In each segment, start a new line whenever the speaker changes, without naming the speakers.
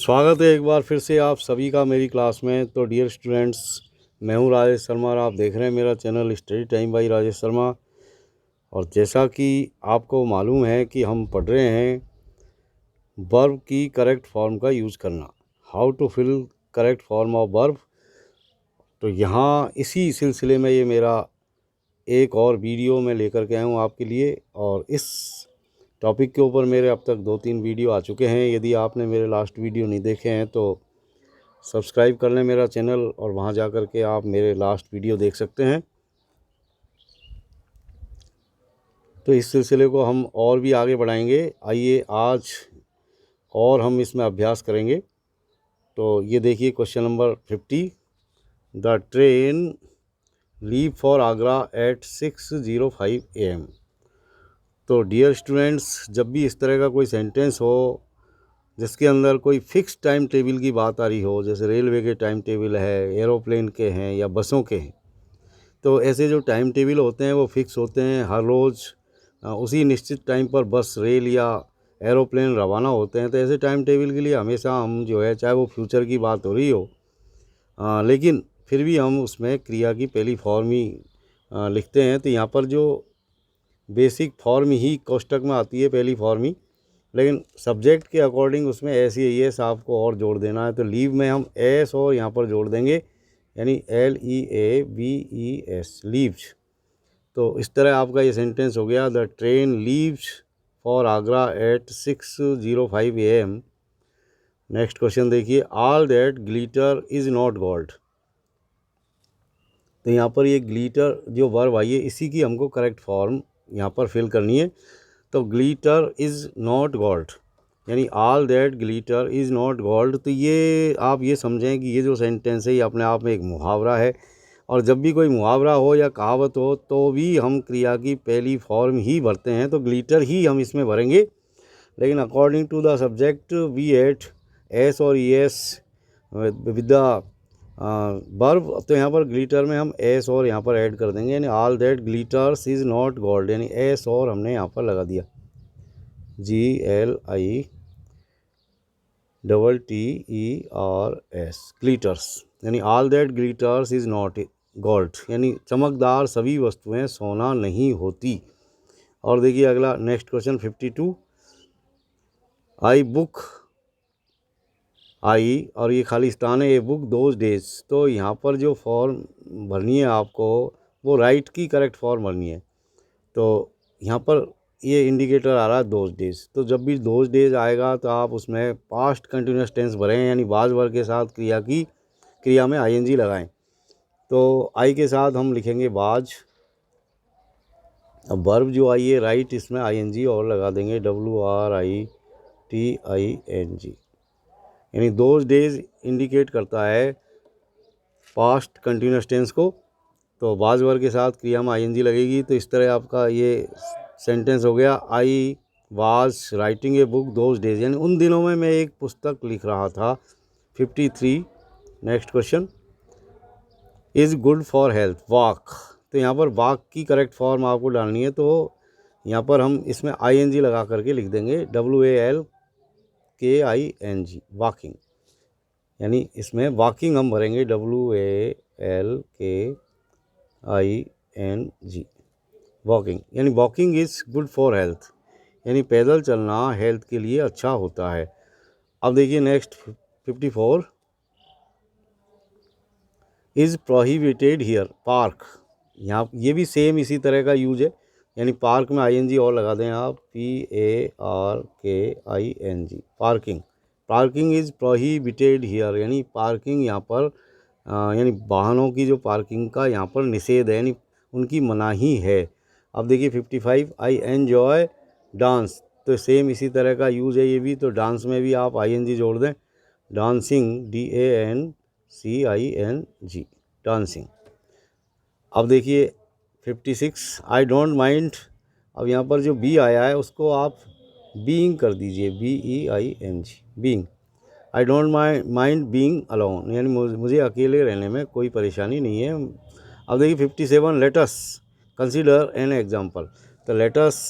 स्वागत है एक बार फिर से आप सभी का मेरी क्लास में। तो डियर स्टूडेंट्स, मैं हूं राजेश शर्मा और आप देख रहे हैं मेरा channel study time by Rajesh Sharma. और जैसा कि आपको मालूम है कि हम पढ़ रहे हैं वर्ब की करेक्ट फॉर्म का यूज़ करना, how to fill correct form of verb. तो यहाँ इसी सिलसिले में ये मेरा एक और वीडियो मैं लेकर के आया हूँ आपके लिए। और इस टॉपिक के ऊपर मेरे अब तक 2-3 वीडियो आ चुके हैं। यदि आपने मेरे लास्ट वीडियो नहीं देखे हैं तो सब्सक्राइब कर लें मेरा चैनल और वहां जा कर के आप मेरे लास्ट वीडियो देख सकते हैं। तो इस सिलसिले को हम और भी आगे बढ़ाएंगे। आइए आज और हम इसमें अभ्यास करेंगे। तो ये देखिए question number 50, the train leave for Agra at 6:05 AM। तो डियर स्टूडेंट्स, जब भी इस तरह का कोई सेंटेंस हो जिसके अंदर कोई फ़िक्स टाइम टेबल की बात आ रही हो, जैसे रेलवे के टाइम टेबल है, एरोप्लेन के हैं या बसों के हैं, तो ऐसे जो टाइम टेबल होते हैं वो फ़िक्स होते हैं। हर रोज़ उसी निश्चित टाइम पर बस, रेल या एरोप्लेन रवाना होते हैं। तो ऐसे टाइम टेबल के लिए हमेशा हम जो है, चाहे वो फ्यूचर की बात हो रही हो, लेकिन फिर भी हम उसमें क्रिया की पहली फॉर्म ही लिखते हैं। तो यहाँ पर जो बेसिक फॉर्म ही कोष्टक में आती है, पहली फॉर्म ही, लेकिन सब्जेक्ट के अकॉर्डिंग उसमें ऐसी है, एस आपको और जोड़ देना है। तो लीव में हम एस और यहाँ पर जोड़ देंगे, यानी LEAVES, लीव्स। तो इस तरह आपका ये सेंटेंस हो गया, the train leaves for Agra at 6:05 AM। Next question देखिए, all that glitter is not gold. तो यहाँ पर ये ग्लिटर जो वर्ब आई है, इसी की हमको करेक्ट फॉर्म यहाँ पर फिल करनी है। तो ग्लिटर इज़ नॉट गोल्ड, यानी all that glitter is not gold. तो ये आप ये समझें कि ये जो सेंटेंस है ये अपने आप में एक मुहावरा है। और जब भी कोई मुहावरा हो या कहावत हो तो भी हम क्रिया की पहली फॉर्म ही भरते हैं, तो ग्लिटर ही हम इसमें भरेंगे। लेकिन according to the subject we add S और ES विद द वर्ब। तो यहाँ पर ग्लिटर में हम एस और यहाँ पर ऐड कर देंगे, यानी all that glitters is not gold, यानी एस और हमने यहाँ पर लगा दिया, GLITTERS, ग्लिटर्स, यानी all that glitters is not gold, यानी चमकदार सभी वस्तुएं सोना नहीं होती। और देखिए अगला नेक्स्ट क्वेश्चन 52, आई और ये खाली स्थान है, ए बुक दोज डेज। तो यहाँ पर जो फॉर्म भरनी है आपको, वो राइट की करेक्ट फॉर्म भरनी है। तो यहाँ पर ये इंडिकेटर आ रहा है दोज डेज। तो जब भी दोज डेज आएगा तो आप उसमें पास्ट कंटिन्यूस टेंस भरें, यानी बाज वर्ग के साथ क्रिया में ING लगाएं। तो आई के साथ हम लिखेंगे बाज। अब वर्ब जो आई है राइट, इसमें ING और लगा देंगे, WRITING, यानी दोज डेज इंडिकेट करता है पास्ट कंटिन्यूस टेंस को। तो बाज वर्ग के साथ क्रिया में ING लगेगी। तो इस तरह आपका ये सेंटेंस हो गया, I was writing a book those days, यानी उन दिनों में मैं एक पुस्तक लिख रहा था। 53, next question, is good for health walk. तो यहाँ पर वॉक की करेक्ट फॉर्म आपको डालनी है। तो यहाँ पर हम इसमें ING लगा करके लिख देंगे, WALKING, वॉकिंग, यानी इसमें वॉकिंग हम भरेंगे, WALKING, वॉकिंग, यानी walking is good for health, यानी पैदल चलना हेल्थ के लिए अच्छा होता है। अब देखिए next 54, is prohibited here park. यहाँ ये भी सेम इसी तरह का यूज है, यानी पार्क में ING और लगा दें आप, PARKING, parking. Parking is prohibited here, यानी पार्किंग यहाँ पर यानी वाहनों की जो पार्किंग का यहाँ पर निषेध है, यानी उनकी मनाही है। अब देखिए 55, आई एन्जॉय डांस। तो सेम इसी तरह का यूज है ये भी। तो डांस में भी आप ING जोड़ दें, डांसिंग, DANCING, डांसिंग। अब देखिए 56, आई डोंट माइंड। अब यहाँ पर जो बी आया है उसको आप बीइंग कर दीजिए, BEING, being. I don't mind being alone, यानी मुझे अकेले रहने में कोई परेशानी नहीं है। अब देखिए 57, late us consider an example. तो लेट अस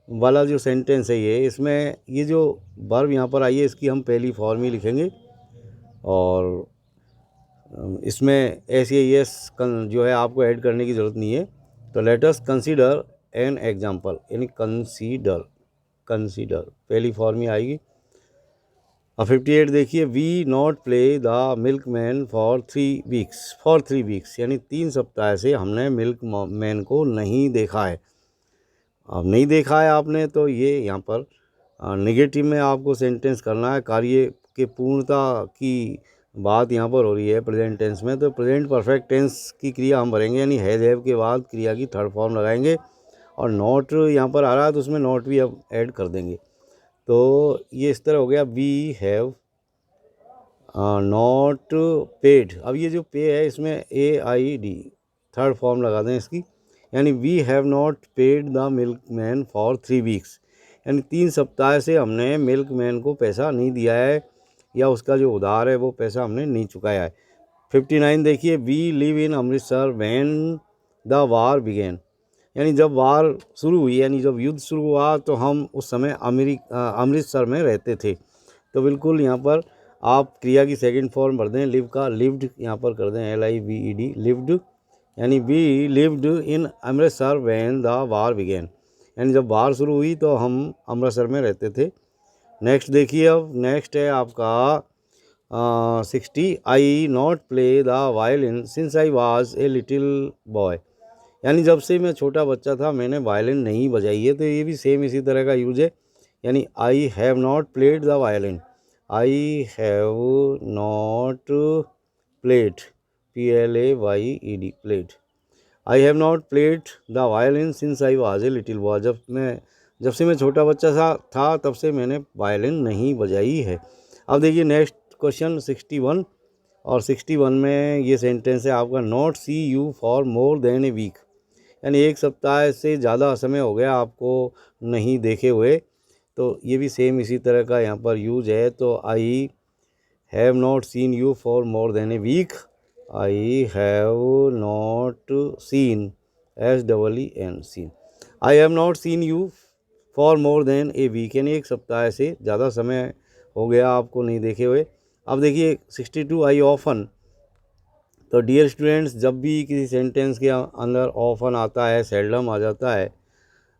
वाला जो सेंटेंस है ये, इसमें ये जो वर्ब यहाँ पर आई है इसकी हम पहली फॉर्म ही लिखेंगे और इसमें एस या एस जो है आपको ऐड करने की ज़रूरत नहीं है। तो let us consider an example, यानी कंसीडर पहली फॉर्म ही आएगी। अब 58 देखिए, we not play the milkman for 3 weeks, यानी 3 सप्ताह से हमने मिल्क मैन को नहीं देखा है। अब नहीं देखा है आपने तो ये यहाँ पर नेगेटिव में आपको सेंटेंस करना है। कार्य के पूर्णता की बात यहाँ पर हो रही है प्रेजेंट टेंस में, तो प्रेजेंट परफेक्ट टेंस की क्रिया हम भरेंगे, यानी हैज़ हैव के बाद क्रिया की थर्ड फॉर्म लगाएंगे और नॉट यहाँ पर आ रहा है तो उसमें नॉट भी अब ऐड कर देंगे। तो ये इस तरह हो गया, वी हैव नॉट पेड। अब ये जो पे है इसमें AID थर्ड फॉर्म लगा दें इसकी, यानी we have not paid the milkman for 3 weeks, यानी 3 सप्ताह से हमने मिल्कमैन को पैसा नहीं दिया है या उसका जो उधार है वो पैसा हमने नहीं चुकाया है। 59 देखिए, we live in Amritsar when the war began, यानी जब वार शुरू हुई, यानी जब युद्ध शुरू हुआ तो हम उस समय अमृतसर में रहते थे। तो बिल्कुल यहाँ पर आप क्रिया की सेकंड फॉर्म भर दें, लिव का लिव्ड यहाँ पर कर दें LIVED, लिव्ड, यानी we lived in Amritsar when the war began, यानी जब वार शुरू हुई तो हम अमृतसर में रहते थे। नेक्स्ट देखिए, अब नेक्स्ट है आपका 60, I not play the violin since I was a little boy, यानी जब से मैं छोटा बच्चा था मैंने वायलिन नहीं बजाई है। तो ये भी सेम इसी तरह का यूज है, यानी आई have not played the violin, I have not played PLAYED played, I have not played the violin since I was a little boy, जब से मैं छोटा बच्चा था तब से मैंने वायलिन नहीं बजाई है। अब देखिए नेक्स्ट क्वेश्चन 61, और 61 में ये सेंटेंस है आपका, not see you for more than a week, यानी 1 सप्ताह से ज़्यादा समय हो गया आपको नहीं देखे हुए। तो ये भी सेम इसी तरह का यहाँ पर यूज है। तो I have not seen you for more than a week, I have not seen SEEN seen, I have not seen you for more than a week, यानी 1 सप्ताह से ज़्यादा समय हो गया आपको नहीं देखे हुए। अब देखिए 62, आई ऑफन, तो डियर स्टूडेंट्स जब भी किसी सेंटेंस के अंदर ऑफन आता है, सेल्डम आ जाता है,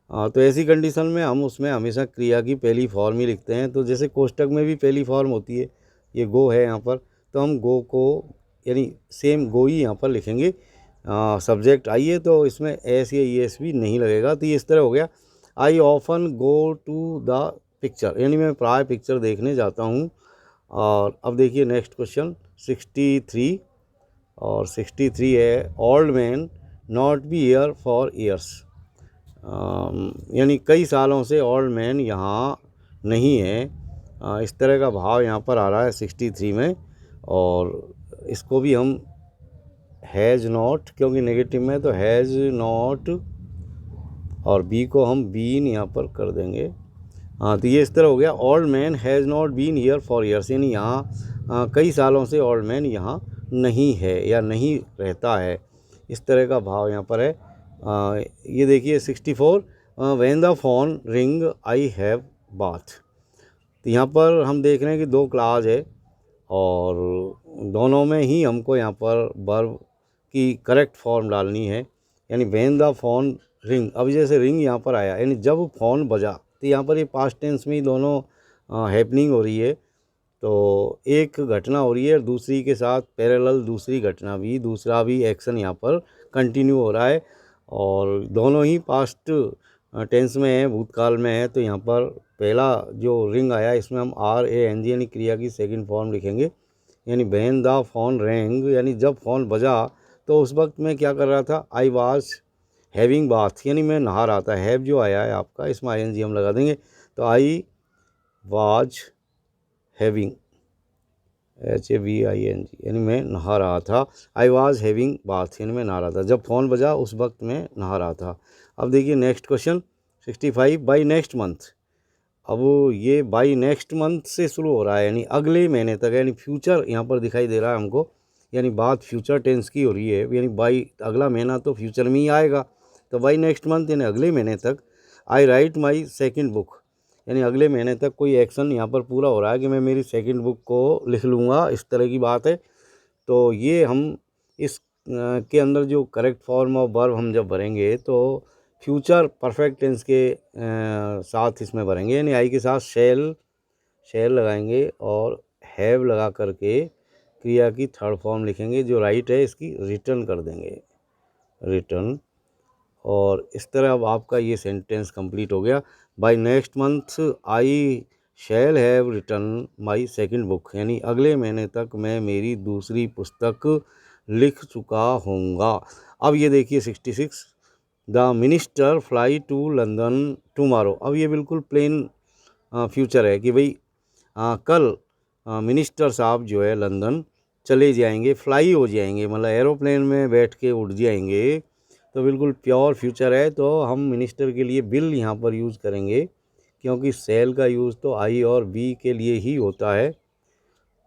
तो ऐसी कंडीशन में हम उसमें हमेशा क्रिया की पहली फॉर्म ही लिखते हैं। तो जैसे कोष्टक में भी पहली फॉर्म होती है, ये गो है यहाँ पर, तो हम गो को यानी सेम गो ही यहाँ पर लिखेंगे। सब्जेक्ट आइए तो इसमें एस या ES भी नहीं लगेगा। तो ये इस तरह हो गया, I often go to the picture, यानी मैं प्राय पिक्चर देखने जाता हूँ। और अब देखिए नेक्स्ट क्वेश्चन 63, और 63 है, old man not be here for years, यानी कई सालों से ओल्ड मैन यहाँ नहीं है। इस तरह का भाव यहाँ पर आ रहा है 63 में, और इसको भी हम हैज़ नॉट, क्योंकि नेगेटिव में तो हैज़ नॉट, और बी को हम बीन यहाँ पर कर देंगे। तो ये इस तरह हो गया, old man has not been here for years, यानी यहाँ कई सालों से ओल्ड मैन यहाँ नहीं है या नहीं रहता है। इस तरह का भाव यहाँ पर है। ये देखिए 64, when the phone ring I have bath, तो यहाँ पर हम देख रहे हैं कि 2 क्लास है और दोनों में ही हमको यहाँ पर वर्ब की करेक्ट फॉर्म डालनी है, यानी व्हेन द फोन रिंग। अब जैसे रिंग यहाँ पर आया, यानी जब फ़ोन बजा, तो यहाँ पर ये पास्ट टेंस में ही दोनों हैपनिंग हो रही है। तो एक घटना हो रही है और दूसरी के साथ पैरेलल दूसरा भी एक्शन यहाँ पर कंटिन्यू हो रहा है, और दोनों ही पास्ट टेंस में है, भूतकाल में है। तो यहाँ पर पहला जो रिंग आया इसमें हम RANG यानी क्रिया की सेकंड फॉर्म लिखेंगे, यानी व्हेन द फोन रैंग, यानी जब फ़ोन बजा तो उस वक्त मैं क्या कर रहा था, आई वाज हैविंग बाथ, यानी मैं नहा रहा था। हैव जो आया है आपका इसमें ING हम लगा देंगे, तो आई वाज हैविंग HAVING, यानी मैं नहा रहा था। आई वाज हैविंग बाथ, यानी मैं नहा रहा था, जब फ़ोन बजा उस वक्त मैं नहा रहा था। अब देखिए next question 65, by next month. अब ये बाई नेक्स्ट मंथ से शुरू हो रहा है, यानी अगले महीने तक, यानी फ्यूचर यहाँ पर दिखाई दे रहा है हमको, यानी बात फ्यूचर टेंस की हो रही है, यानी बाई अगला महीना तो फ्यूचर में ही आएगा। तो बाई नेक्स्ट मंथ यानी अगले महीने तक आई राइट माई सेकेंड बुक, यानी अगले महीने तक कोई एक्शन यहाँ पर पूरा हो रहा है कि मैं मेरी सेकेंड बुक को लिख लूँगा, इस तरह की बात है। तो ये हम इस के अंदर जो करेक्ट फॉर्म ऑफ वर्ब हम जब भरेंगे तो फ्यूचर परफेक्ट टेंस के साथ इसमें भरेंगे, यानी आई के साथ शैल लगाएंगे और हैव लगा करके क्रिया की थर्ड फॉर्म लिखेंगे, जो राइट है इसकी रिटर्न कर देंगे, रिटर्न। और इस तरह अब आपका ये सेंटेंस कंप्लीट हो गया। By next month I shall have return my second book, यानी अगले महीने तक मैं मेरी दूसरी पुस्तक लिख चुका होऊंगा। अब ये देखिए 66, the minister fly to London tomorrow. अब ये बिल्कुल प्लेन फ्यूचर है कि भाई कल मिनिस्टर साहब जो है लंदन चले जाएंगे, फ्लाई हो जाएंगे, मतलब एरोप्लेन में बैठ के उड़ जाएंगे। तो बिल्कुल प्योर फ्यूचर है। तो हम मिनिस्टर के लिए बिल यहाँ पर यूज़ करेंगे, क्योंकि सेल का यूज़ तो आई और बी के लिए ही होता है।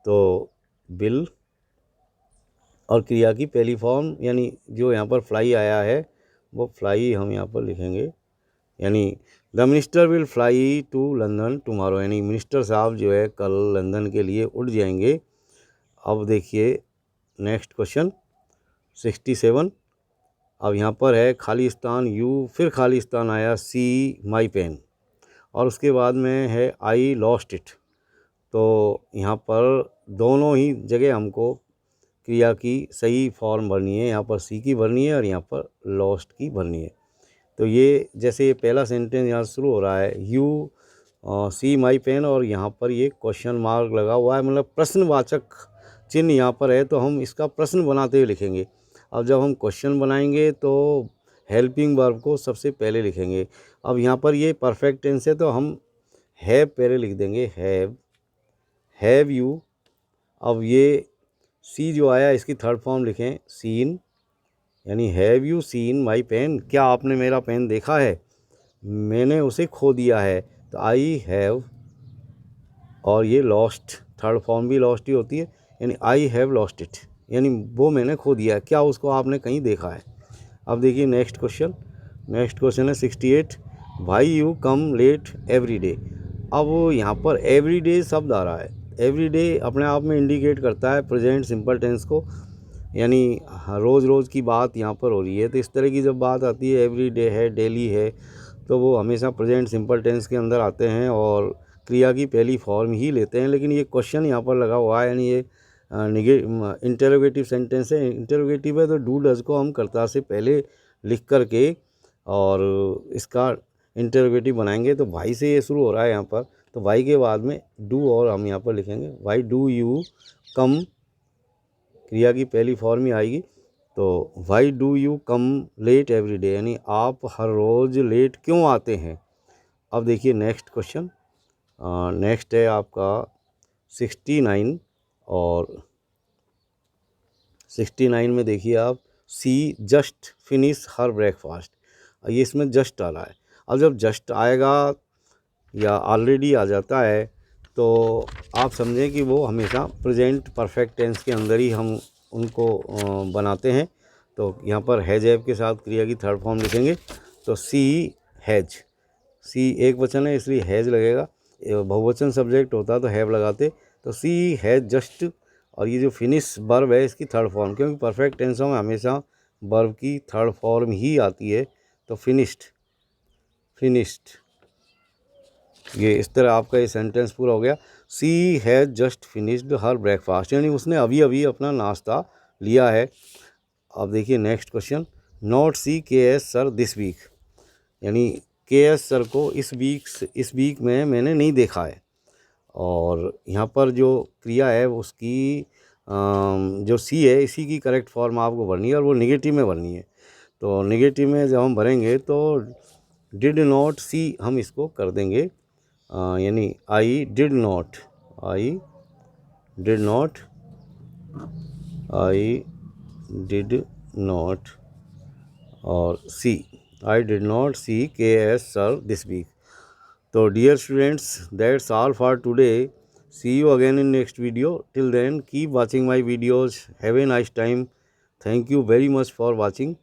तो बिल और क्रिया की पहली फॉर्म, यानी जो यहाँ पर फ्लाई आया है वो फ्लाई हम यहाँ पर लिखेंगे, यानी the minister will fly to London tomorrow, यानी मिनिस्टर साहब जो है कल लंदन के लिए उड़ जाएंगे। अब देखिए नेक्स्ट क्वेश्चन 67। अब यहाँ पर है खालिस्तान यू, फिर खालिस्तान आया, सी माई पेन, और उसके बाद में है आई लॉस्ट इट। तो यहाँ पर दोनों ही जगह हमको क्रिया की सही फॉर्म भरनी है, यहाँ पर सी की भरनी है और यहाँ पर लॉस्ट की भरनी है। तो ये जैसे ये पहला सेंटेंस यहाँ शुरू हो रहा है, यू सी माई पेन, और यहाँ पर ये क्वेश्चन मार्क लगा हुआ है, मतलब प्रश्नवाचक चिन्ह यहाँ पर है, तो हम इसका प्रश्न बनाते हुए लिखेंगे। अब जब हम क्वेश्चन बनाएंगे तो हेल्पिंग वर्ब को सबसे पहले लिखेंगे। अब यहाँ पर ये परफेक्ट टेंस है तो हम हैव पहले लिख देंगे, हैव यू। अब ये सी जो आया इसकी थर्ड फॉर्म लिखें, सीन, यानी have you seen my pen, क्या आपने मेरा पेन देखा है, मैंने उसे खो दिया है, तो आई हैव। और ये लॉस्ट, थर्ड फॉर्म भी लॉस्ट ही होती है, यानी आई हैव लॉस्ट इट, यानी वो मैंने खो दिया है, क्या उसको आपने कहीं देखा है। अब देखिए नेक्स्ट क्वेश्चन है 68, why you come late every day. अब यहाँ पर एवरी डे शब्द आ रहा है, एवरी डे अपने आप में इंडिकेट करता है प्रेजेंट सिंपल टेंस को, यानी रोज़ रोज़ की बात यहाँ पर हो रही है। तो इस तरह की जब बात आती है, एवरी डे है, डेली है, तो वो हमेशा प्रेजेंट सिंपल टेंस के अंदर आते हैं और क्रिया की पहली फॉर्म ही लेते हैं। लेकिन ये क्वेश्चन यहाँ पर लगा हुआ है, यानी ये इंटरोगेटिव सेंटेंस है। इंटरोगेटिव है तो डू डज को हम कर्ता से पहले लिख करके और इसका इंटरोगेटिव बनाएंगे। तो वाई से ये शुरू हो रहा है यहाँ पर, तो वाई के बाद में डू और हम यहाँ पर लिखेंगे, वाई डू यू कम, क्रिया की पहली फॉर्म ही आएगी। तो why do you come late every day, यानी आप हर रोज़ लेट क्यों आते हैं। अब देखिए नेक्स्ट क्वेश्चन, नेक्स्ट है आपका 69, और 69 में देखिए आप, सी जस्ट फिनिश हर ब्रेकफास्ट। ये इसमें जस्ट आ रहा है। अब जब जस्ट आएगा या ऑलरेडी आ जाता है तो आप समझें कि वो हमेशा प्रेजेंट परफेक्ट टेंस के अंदर ही हम उनको बनाते हैं। तो यहाँ पर हैज हैव के साथ क्रिया की थर्ड फॉर्म लिखेंगे, तो सी हैज, सी एक वचन है इसलिए हैज लगेगा, बहुवचन सब्जेक्ट होता तो हैव लगाते। तो सी हैज जस्ट, और ये जो फिनिश वर्ब है इसकी थर्ड फॉर्म, क्योंकि परफेक्ट टेंसों में हमेशा वर्ब की थर्ड फॉर्म ही आती है। तो फिनिश्ड, ये इस तरह आपका ये सेंटेंस पूरा हो गया। She has just finished her breakfast, यानी उसने अभी अभी अपना नाश्ता लिया है। अब देखिए next question, not see K S sir this week, यानी के एस सर को इस वीक में मैंने नहीं देखा है। और यहाँ पर जो क्रिया है उसकी जो सी है इसी की करेक्ट फॉर्म आपको भरनी है, और वो निगेटिव में भरनी है। तो निगेटिव में जब हम भरेंगे तो डिड नॉट सी हम इसको कर देंगे, यानी I did not, I did not, और see, I did not see K S sir this week. तो dear students, that's all for today, see you again in next video, till then keep watching my videos, have a nice time, thank you very much for watching.